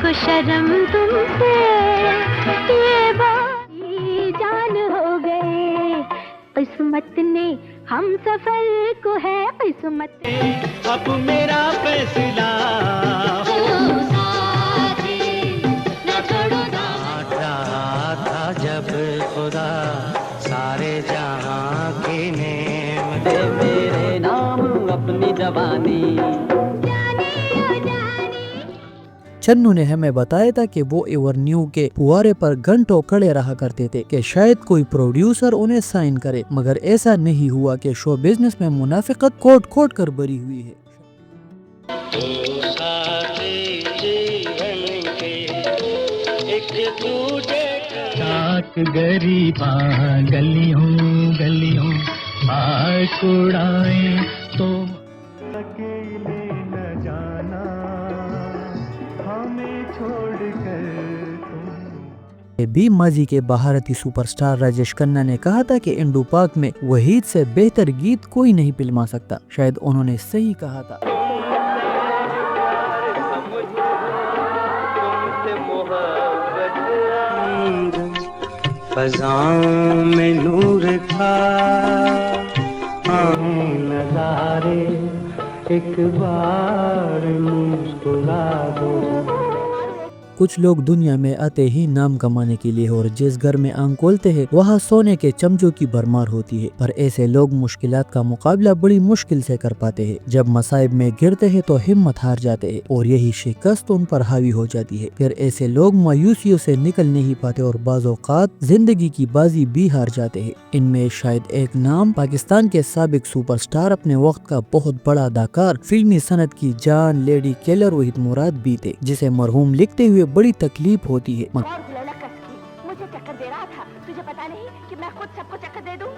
को शर्म तुमसे, ये बारी जान हो गए। किस्मत ने हम सफर को है किस्मत ने। अब मेरा फैसला जब खुदा सारे जहां की नेमत मेरे नाम अपनी जवानी। चन्नू ने हमें बताया था कि वो एवेन्यू के फुवारे पर घंटों खड़े रहा करते थे कि शायद कोई प्रोड्यूसर उन्हें साइन करे, मगर ऐसा नहीं हुआ कि शो बिजनेस में मुनाफिकत कोट कोट कर भरी हुई है। गरीबा गलियों गलियों आग उड़ाए तो अकेले न जाना हमें छोड़कर तुम। भी माजी के भारतीय सुपरस्टार राजेश खन्ना ने कहा था कि इंडो पाक में वहीद से बेहतर गीत कोई नहीं फिल्मा सकता। शायद उन्होंने सही कहा था। फज़ाओं में नूर था नज़ारे, एक बार मुस्कुरा दो। कुछ लोग दुनिया में आते ही नाम कमाने के लिए और जिस घर में आंख खोलते हैं वहाँ सोने के चमचों की भरमार होती है, पर ऐसे लोग मुश्किलात का मुकाबला बड़ी मुश्किल से कर पाते हैं। जब मसाइब में गिरते हैं तो हिम्मत हार जाते हैं और यही शिकस्त उन पर हावी हो जाती है। फिर ऐसे लोग मायूसियों से निकल नहीं पाते और बाज़ औक़ात जिंदगी की बाजी भी हार जाते हैं। इनमें शायद एक नाम पाकिस्तान के साबिक सुपरस्टार, अपने वक्त का बहुत बड़ा अदाकार, फिल्मी सनत की जान लेडी किलर वहीद मुराद भी थे, जिसे मरहूम लिखते हुए बड़ी तकलीफ होती है। मुझे चक्कर दे रहा था, तुझे पता नहीं कि मैं खुद सबको चक्कर दे दूं?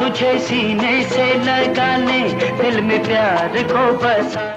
तुझे सीने से लगाने दिल में प्यार को बसा।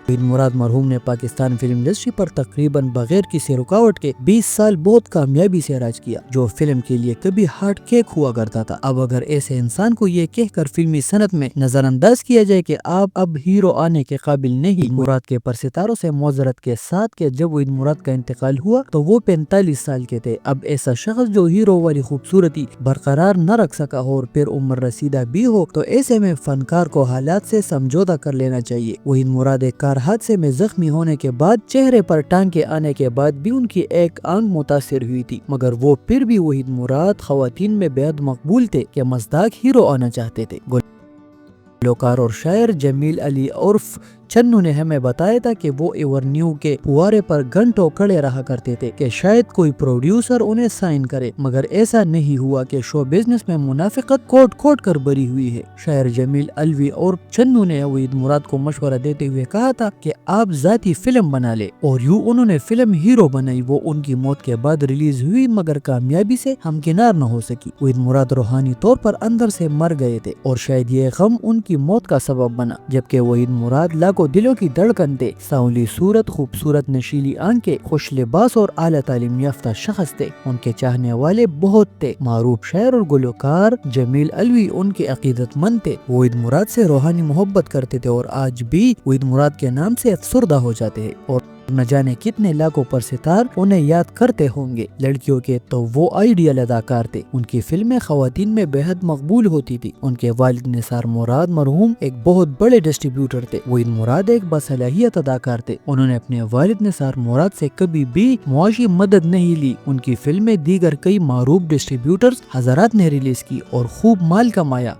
वहीद मुराद मरहूम ने पाकिस्तान फिल्म इंडस्ट्री पर तकरीबन बगैर किसी रुकावट के 20 साल बहुत कामयाबी से राज किया, जो फिल्म के लिए कभी हार्ट केक हुआ करता था। अब अगर ऐसे इंसान को ये कहकर फिल्मी सनत में नजरअंदाज किया जाए कि आप अब हीरो आने के काबिल नहीं, मुराद के परसितारों से मौजरत के साथ कि जब वहीद मुराद का इंतकाल हुआ तो वो 45 साल के थे। अब ऐसा शख्स जो हीरो वाली खूबसूरती बरकरार न रख सका और फिर उम्र रसीदा भी हो, तो ऐसे में फनकार को हालात से समझौता कर लेना चाहिए। वहीद मुराद एक हादसे में जख्मी होने के बाद चेहरे पर टांके आने के बाद भी उनकी एक आंख मुतासिर हुई थी, मगर वो फिर भी वहीद मुराद खवातीन में बेहद मकबूल थे कि मज़दाक हीरो आना चाहते थे। गुलकार और शायर जमील अली उर्फ चन्नू ने हमें बताया था कि वो एवेन्यू के फुवारे पर घंटों खड़े रहा करते थे कि शायद कोई प्रोड्यूसर उन्हें साइन करे, मगर ऐसा नहीं हुआ कि शो बिजनेस में मुनाफिकत कोट कोट कर भरी हुई है। शायर जमील अलवी और चन्नू ने वहीद मुराद को मशवरा देते हुए कहा था कि आप जाती फिल्म बना ले, और यूं उन्होंने फिल्म हीरो बनाई। वो उनकी मौत के बाद रिलीज हुई मगर कामयाबी से हमकिनार न हो सकी। वहीद मुराद रूहानी तौर पर अंदर से मर गए थे और शायद ये गम उनकी मौत का सबब बना, जबकि वहीद मुराद को दिलों की धड़कन थे। सांवली सूरत, खूबसूरत नशीली आंखें, खुश लिबास और आला तालीम याफ्ता शख्स थे। उनके चाहने वाले बहुत थे। मारूफ शायर और गुलकार जमील अलवी उनके अकीदतमंद थे। वहीद मुराद से रूहानी मोहब्बत करते थे और आज भी वहीद मुराद के नाम से अफसुर्दा हो जाते हैं और न जाने कितने लाखों परसितार उन्हें याद करते होंगे। लड़कियों के तो वो आइडियल अदाकार थे। उनकी फिल्में खवातीन में बेहद मकबूल होती थी। उनके वालिद निसार मुराद मरहूम एक बहुत बड़े डिस्ट्रीब्यूटर थे। वहीद मुराद एक बसलाहियत अदाकार थे। उन्होंने अपने वालिद निसार मुराद से कभी भी मुआशी मदद नहीं ली। उनकी फिल्में दीगर कई मारूफ डिस्ट्रीब्यूटर्स हज़रात ने रिलीज की और खूब माल कमाया।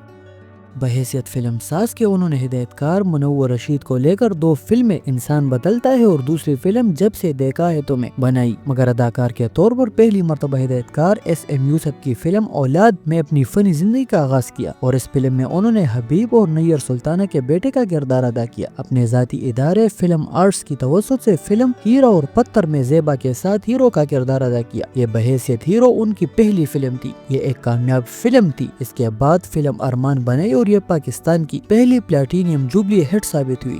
बहैसियत फिल्म साज के उन्होंने हिदायतकार मुनव्वर रशीद को लेकर 2 फिल्में इंसान बदलता है और दूसरी फिल्म जब से देखा है तुम्हें बनाई, मगर अदाकार के तौर पर पहली मर्तबा हिदायतकार SM यूसुफ की फिल्म औलाद में अपनी फनी जिंदगी का आगाज किया और इस फिल्म में उन्होंने हबीब और नैयर सुल्ताना के बेटे का किरदार अदा किया। अपने जाती इदारे फिल्म आर्ट्स की तवज्जुह से फिल्म हीरा और पत्थर में ज़ेबा के साथ हीरो का किरदार अदा किया। ये बहैसियत हीरो उनकी पहली फिल्म थी। ये एक कामयाब फिल्म थी। इसके बाद फिल्म अरमान बनाई और ये पाकिस्तान की पहली प्लैटिनियम जुबली हिट साबित हुई।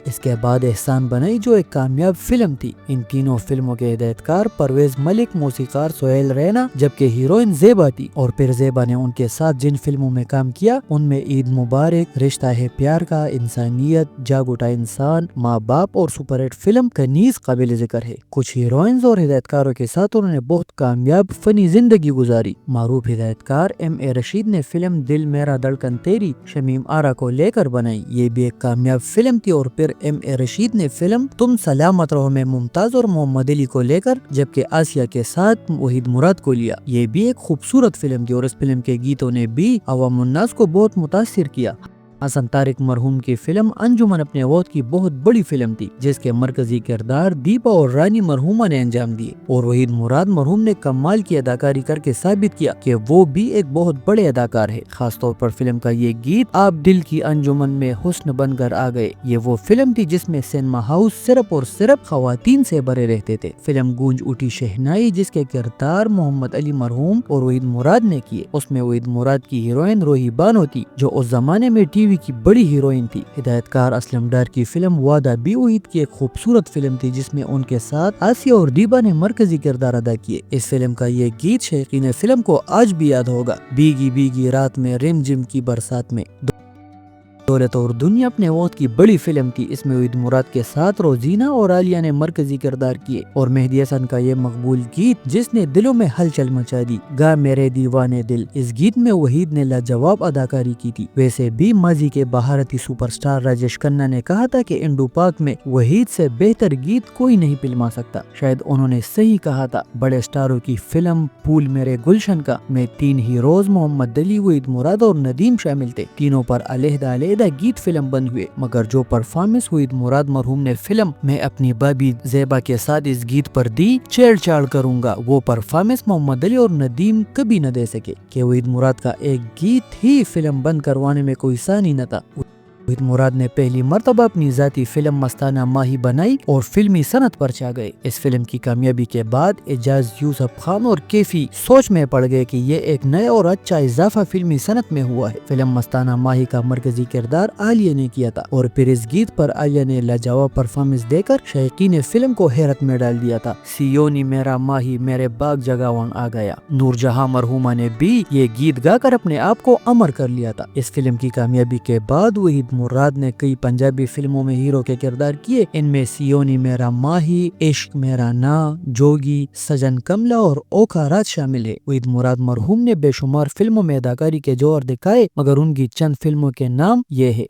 اس کے بعد احسان بنائی جو ایک کامیاب فلم تھی۔ ان تینوں فلموں کے ہدایتکار پرویز ملک، موسیقار سہیل رینا، جبکہ ہیروئن زیبا تھی۔ اور پھر زیبا نے ان کے ساتھ جن فلموں میں کام کیا ان میں عید مبارک، رشتہ ہے پیار کا، انسانیت، جاگ اٹھا انسان، ماں باپ اور سپر ہٹ فلم کنیز قابل ذکر ہے۔ کچھ ہیروئنز اور ہدایتکاروں کے ساتھ انہوں نے بہت کامیاب فنی زندگی گزاری۔ معروف ہدایتکار ایم اے رشید نے فلم دل میرا دھڑکن تیری شمیم آرا کو لے کر بنائی، یہ بھی ایک کامیاب فلم تھی۔ اور پھر ایم اے رشید نے فلم تم سلامت رہو میں ممتاز اور محمد علی کو لے کر جبکہ آسیہ کے ساتھ وحید مراد کو لیا، یہ بھی ایک خوبصورت فلم تھی اور اس فلم کے گیتوں نے بھی عوام الناس کو بہت متاثر کیا۔ حسن طارق مرحوم کی فلم انجمن اپنے وقت کی بہت بڑی فلم تھی جس کے مرکزی کردار دیپا اور رانی مرحومہ نے انجام دیے، اور وحید مراد مرحوم نے کمال کی اداکاری کر کے ثابت کیا کہ وہ بھی ایک بہت بڑے اداکار ہے۔ خاص طور پر فلم کا یہ گیت آپ دل کی انجمن میں حسن بن کر آ گئے، یہ وہ فلم تھی جس میں سینما ہاؤس صرف اور صرف خواتین سے بھرے رہتے تھے۔ فلم گونج اٹھی شہنائی جس کے کردار محمد علی مرحوم اور وحید مراد نے کیے، اس میں وحید مراد کی ہیروئن روحی بانو تھی جو اس زمانے میں ٹی وی کی بڑی ہیروئن تھی۔ ہدایتکار اسلم ڈار کی فلم وعدہ بھی وحید کی ایک خوبصورت فلم تھی جس میں ان کے ساتھ آسیہ اور دیبا نے مرکزی کردار ادا کیے۔ اس فلم کا یہ گیت شائقین فلم کو آج بھی یاد ہوگا، بیگی بیگی رات میں رم جم کی برسات میں۔ دولت اور دنیا اپنے وقت کی بڑی فلم تھی، اس میں وحید مراد کے ساتھ روزینہ اور عالیہ نے مرکزی کردار کیے، اور مہدی حسن کا یہ مقبول گیت جس نے دلوں میں ہلچل مچا دی، گا میرے دیوانے دل، اس گیت میں وحید نے لاجواب اداکاری کی تھی۔ ویسے بھی ماضی کے بھارتی سپر سٹار راجیش کھنہ نے کہا تھا کہ انڈو پاک میں وحید سے بہتر گیت کوئی نہیں فلما سکتا، شاید انہوں نے صحیح کہا تھا۔ بڑے سٹاروں کی فلم پھول میرے گلشن کا میں 3 ہیروز محمد علی، وحید مراد اور ندیم شامل تھے، تینوں پر علیحدہ گیت فلم بند ہوئے، مگر جو پرفارمنس وحید مراد مرحوم نے فلم میں اپنی بابی زیبا کے ساتھ اس گیت پر دی، چھیڑ چھاڑ کروں گا، وہ پرفارمنس محمد علی اور ندیم کبھی نہ دے سکے کہ وحید مراد کا ایک گیت ہی فلم بند کروانے میں کوئی ثانی نہ تھا۔ وحید مراد نے پہلی مرتبہ اپنی ذاتی فلم مستانہ ماہی بنائی اور فلمی صنعت پر چھا گئے۔ اس فلم کی کامیابی کے بعد اعجاز یوسف خان اور کیفی سوچ میں پڑ گئے کہ یہ ایک نئے اور اچھا اضافہ فلمی صنعت میں ہوا ہے۔ فلم مستانہ ماہی کا مرکزی کردار عالیہ نے کیا تھا، اور پھر اس گیت پر عالیہ نے لاجواب پرفارمنس دے کر شائقین فلم کو حیرت میں ڈال دیا تھا۔ سیونی میرا ماہی میرے باغ جگاوان آ گیا، نور جہاں مرحومہ نے بھی یہ گیت گا کر اپنے آپ کو امر کر لیا تھا۔ اس فلم کی کامیابی کے بعد وحید مراد نے کئی پنجابی فلموں میں ہیرو کے کردار کیے، ان میں سیونی میرا ماہی، عشق میرا نا، جوگی، سجن کملا اور اوکھا رات شامل ہے۔ وحید مراد مرحوم نے بے شمار فلموں میں اداکاری کے جوہر دکھائے، مگر ان کی چند فلموں کے نام یہ ہے۔